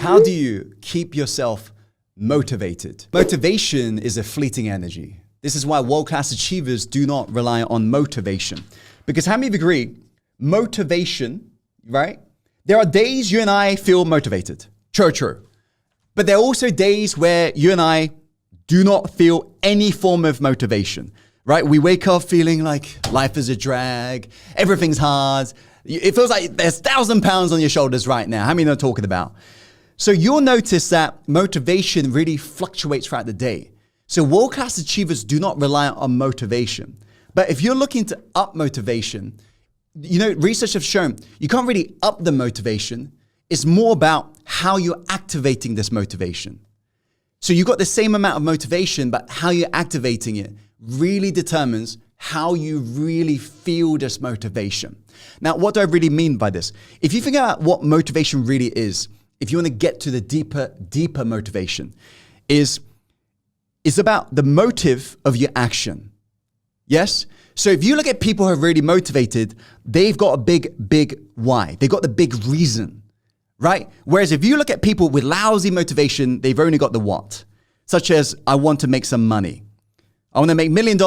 how do you keep yourself motivated? Motivation is a fleeting energy. This is why world-class achievers do not rely on motivation. Because how many of you agree, motivation, right? There are days you and I feel motivated. True. But there are also days where you and I do not feel any form of motivation, right? We wake up feeling like life is a drag, everything's hard. It feels like there's 1,000 pounds on your shoulders right now. How many know what I'm talking about? So you'll notice that motivation really fluctuates throughout the day. So world-class achievers do not rely on motivation. But if you're looking to up motivation, research has shown you can't really up the motivation. It's more about how you're activating this motivation. So you've got the same amount of motivation, but how you're activating it really determines how you really feel this motivation. Now, what do I really mean by this? If you think about what motivation really is, if you want to get to the deeper motivation, is about the motive of your action. Yes? So if you look at people who are really motivated, they've got a big why. They've got the big reason, right? Whereas if you look at people with lousy motivation, they've only got the what. Such as, I want to make some money. I want to make $1 million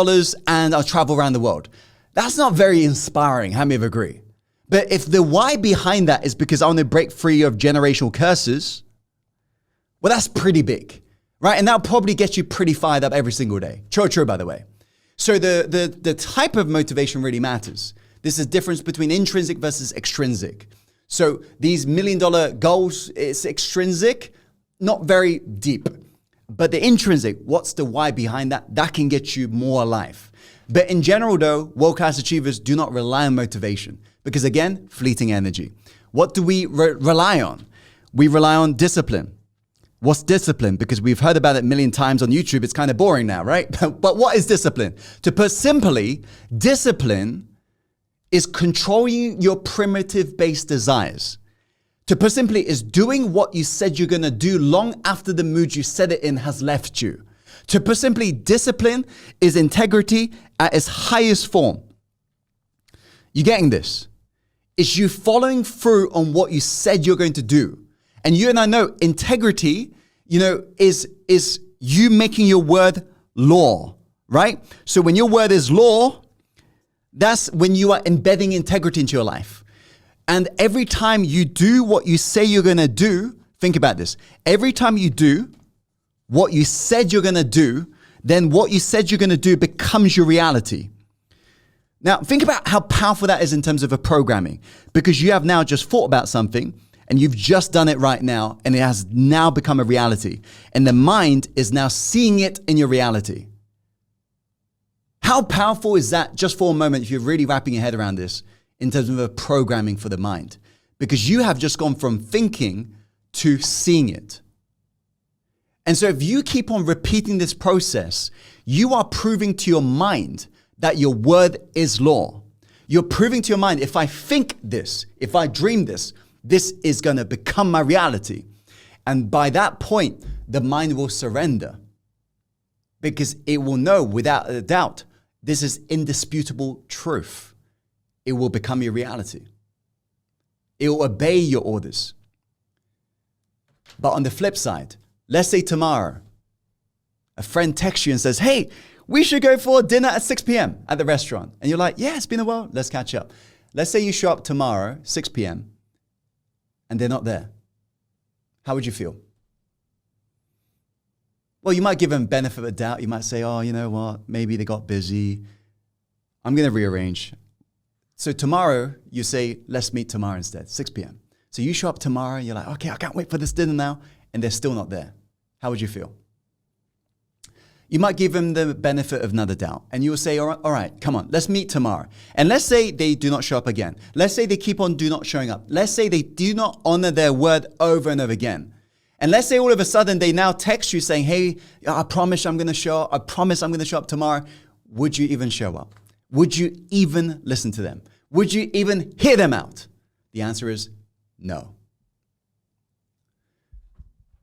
and I'll travel around the world. That's not very inspiring. How many of you agree? But if the why behind that is because I want to break free of generational curses, well, that's pretty big, right? And that'll probably get you pretty fired up every single day. True, by the way. So the type of motivation really matters. This is the difference between intrinsic versus extrinsic. So these $1 million goals, it's extrinsic, not very deep. But the intrinsic, what's the why behind that? That can get you more alive. But in general though, world-class achievers do not rely on motivation because again, fleeting energy. What do we rely on? We rely on discipline. What's discipline? Because we've heard about it a million times on YouTube. It's kind of boring now, right? But what is discipline? To put simply, discipline is controlling your primitive-based desires. To put simply, is doing what you said you're going to do long after the mood you said it in has left you. To put simply, discipline is integrity at its highest form. You getting this? It's you following through on what you said you're going to do. And you and I know integrity, is you making your word law, right? So when your word is law, that's when you are embedding integrity into your life. And every time you do what you say you're going to do, think about this. Every time you do what you said you're going to do, then what you said you're going to do becomes your reality. Now, think about how powerful that is in terms of a programming, because you have now just thought about something and you've just done it right now, and it has now become a reality. And the mind is now seeing it in your reality. How powerful is that just for a moment if you're really wrapping your head around this in terms of a programming for the mind? Because you have just gone from thinking to seeing it. And so if you keep on repeating this process, you are proving to your mind that your word is law. You're proving to your mind, if I think this, if I dream this, this is going to become my reality. And by that point, the mind will surrender because it will know without a doubt, this is indisputable truth. It will become your reality. It will obey your orders. But on the flip side, let's say tomorrow, a friend texts you and says, hey, we should go for dinner at 6 p.m. at the restaurant. And you're like, yeah, it's been a while. Let's catch up. Let's say you show up tomorrow, 6 p.m., and they're not there. How would you feel? Well, you might give them benefit of the doubt. You might say, oh, you know what? Maybe they got busy. I'm going to rearrange. So tomorrow, you say, let's meet tomorrow instead, 6 p.m. So you show up tomorrow, you're like, okay, I can't wait for this dinner now. And they're still not there. How would you feel? You might give them the benefit of another doubt. And you will say, all right, come on, let's meet tomorrow. And let's say they do not show up again. Let's say they keep on not showing up. Let's say they do not honor their word over and over again. And let's say all of a sudden they now text you saying, hey, I promise I'm going to show up. I promise I'm going to show up tomorrow. Would you even show up? Would you even listen to them? Would you even hear them out? The answer is no.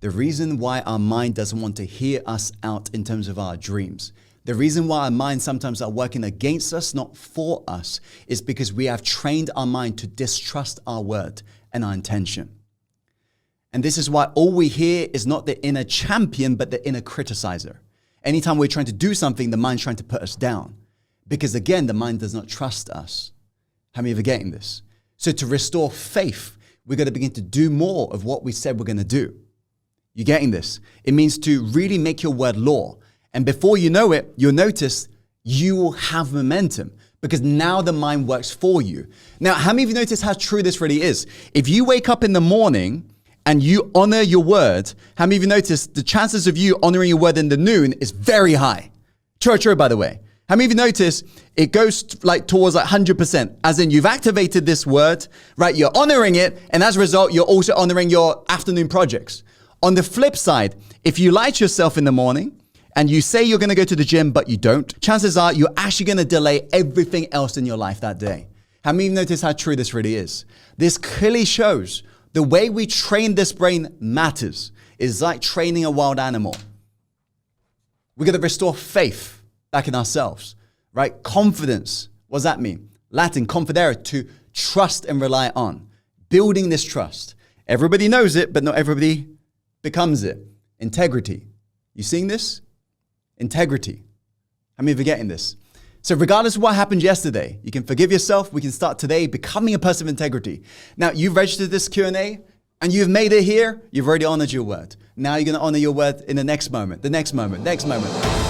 The reason why our mind doesn't want to hear us out in terms of our dreams, the reason why our minds sometimes are working against us, not for us, is because we have trained our mind to distrust our word and our intention. And this is why all we hear is not the inner champion, but the inner criticizer. Anytime we're trying to do something, the mind's trying to put us down. Because again, the mind does not trust us. How many of you are getting this? So to restore faith, we're going to begin to do more of what we said we're going to do. You getting this? It means to really make your word law. And before you know it, you'll notice you will have momentum because now the mind works for you. Now, how many of you notice how true this really is? If you wake up in the morning and you honor your word, how many of you notice the chances of you honoring your word in the noon is very high? True, by the way. How many of you notice it goes towards 100%, as in you've activated this word, right? You're honoring it. And as a result, you're also honoring your afternoon projects. On the flip side, if you lie to yourself in the morning and you say you're going to go to the gym, but you don't, chances are you're actually going to delay everything else in your life that day. How many of you notice how true this really is? This clearly shows the way we train this brain matters. It's like training a wild animal. We're going to restore faith back in ourselves, right? Confidence. What does that mean? Latin, confidere, to trust and rely on. Building this trust. Everybody knows it, but not everybody becomes it. Integrity. You seeing this? Integrity. How many of you are getting this? So regardless of what happened yesterday, you can forgive yourself. We can start today becoming a person of integrity. Now, you've registered this Q&A and you've made it here. You've already honored your word. Now you're going to honor your word in the next moment, the next moment, next moment.